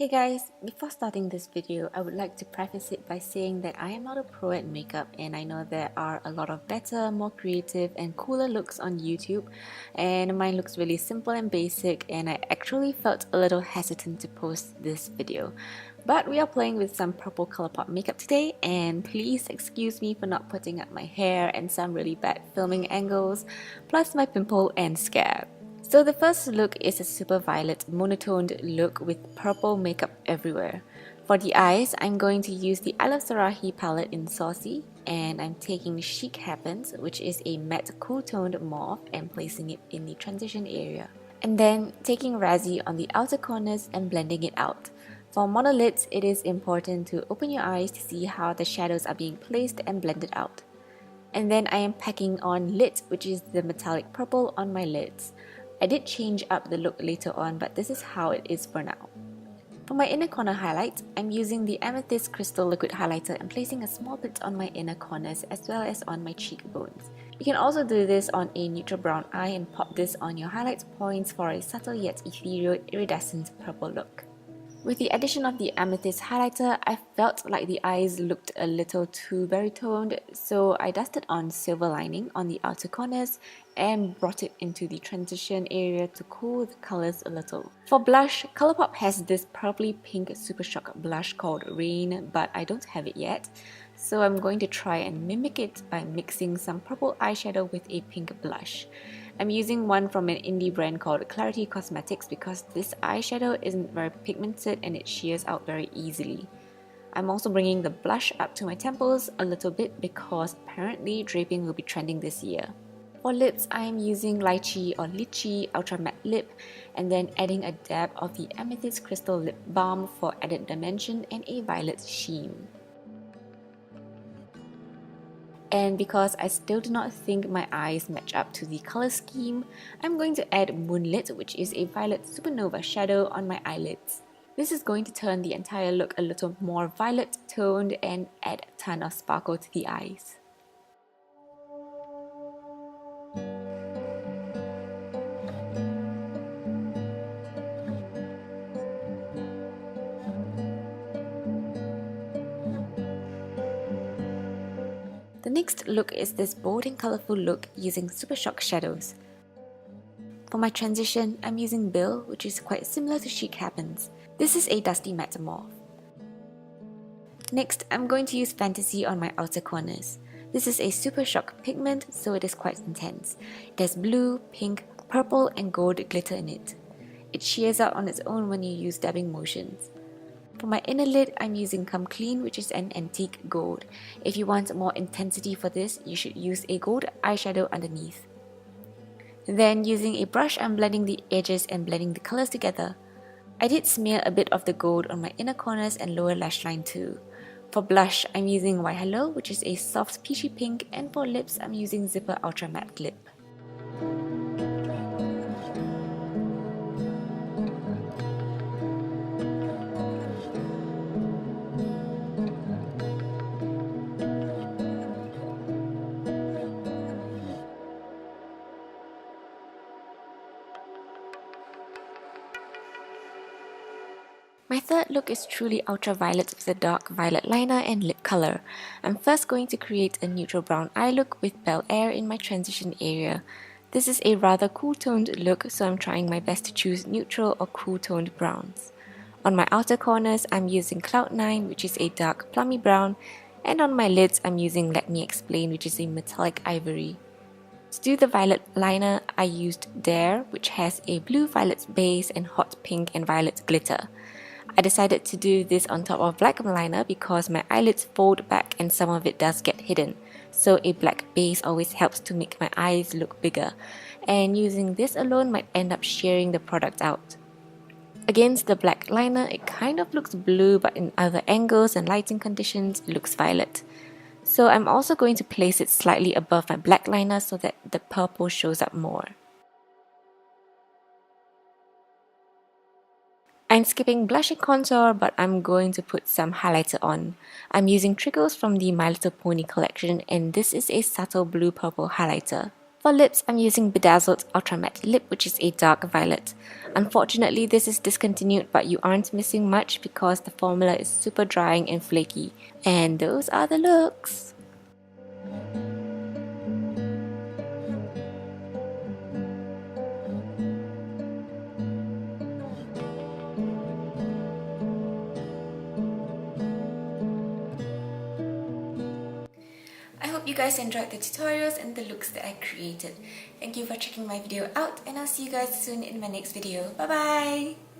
Hey guys, before starting this video, I would like to preface it by saying that I am not a pro at makeup and I know there are a lot of better, more creative and cooler looks on YouTube, and mine looks really simple and basic, and I actually felt a little hesitant to post this video. But we are playing with some purple ColourPop makeup today, and please excuse me for not putting up my hair and some really bad filming angles, plus my pimple and scab. So the first look is a super violet monotoned look with purple makeup everywhere. For the eyes, I'm going to use the iluvsarahii palette in Saucy, and I'm taking Chic Happens, which is a matte cool toned mauve, and placing it in the transition area. And then taking Razzie on the outer corners and blending it out. For Monolids, it is important to open your eyes to see how the shadows are being placed and blended out. And then I am packing on Lit, which is the metallic purple on my lids. I did change up the look later on, but this is how it is for now. For my inner corner highlight, I'm using the Amethyst Crystal Liquid Highlighter and placing a small bit on my inner corners as well as on my cheekbones. You can also do this on a neutral brown eye and pop this on your highlight points for a subtle yet ethereal iridescent purple look. With the addition of the Amethyst highlighter, I felt like the eyes looked a little too berry-toned, so I dusted on silver lining on the outer corners and brought it into the transition area to cool the colors a little. For blush, ColourPop has this purpley pink Super Shock blush called Rain, but I don't have it yet, so I'm going to try and mimic it by mixing some purple eyeshadow with a pink blush. I'm using one from an indie brand called Clarity Cosmetics because this eyeshadow isn't very pigmented and it shears out very easily. I'm also bringing the blush up to my temples a little bit because apparently draping will be trending this year. For lips, I am using Lychee or Lychee Ultra Matte Lip and then adding a dab of the Amethyst Crystal Lip Balm for added dimension and a violet sheen. And because I still do not think my eyes match up to the color scheme, I'm going to add Moonlit, which is a violet supernova shadow on my eyelids. This is going to turn the entire look a little more violet toned and add a ton of sparkle to the eyes. The next look is this bold and colourful look using Super Shock shadows. For my transition, I'm using Bill, which is quite similar to Chic Happens. This is a dusty matte mauve. Next, I'm going to use Fantasy on my outer corners. This is a Super Shock pigment, so it is quite intense. It has blue, pink, purple and gold glitter in it. It shears out on its own when you use dabbing motions. For my inner lid, I'm using Come Clean, which is an antique gold. If you want more intensity for this, you should use a gold eyeshadow underneath. Then using a brush, I'm blending the edges and blending the colors together. I did smear a bit of the gold on my inner corners and lower lash line too. For blush, I'm using White Hello, which is a soft peachy pink, and for lips, I'm using Zipper Ultra Matte Lip. My third look is truly ultraviolet with a dark violet liner and lip color. I'm first going to create a neutral brown eye look with Bel Air in my transition area. This is a rather cool toned look, so I'm trying my best to choose neutral or cool toned browns. On my outer corners, I'm using Cloud9, which is a dark plummy brown, and on my lids, I'm using Let Me Explain, which is a metallic ivory. To do the violet liner, I used Dare, which has a blue violet base and hot pink and violet glitter. I decided to do this on top of black liner because my eyelids fold back and some of it does get hidden, so a black base always helps to make my eyes look bigger, and using this alone might end up shearing the product out. Against the black liner, it kind of looks blue, but in other angles and lighting conditions, it looks violet. So I'm also going to place it slightly above my black liner so that the purple shows up more. I'm skipping blush and contour, but I'm going to put some highlighter on. I'm using Trickles from the My Little Pony collection, and this is a subtle blue-purple highlighter. For lips, I'm using Bedazzled Ultra Matte Lip, which is a dark violet. Unfortunately, this is discontinued, but you aren't missing much because the formula is super drying and flaky. And those are the looks. I hope you guys enjoyed the tutorials and the looks that I created. Thank you for checking my video out, and I'll see you guys soon in my next video. Bye bye!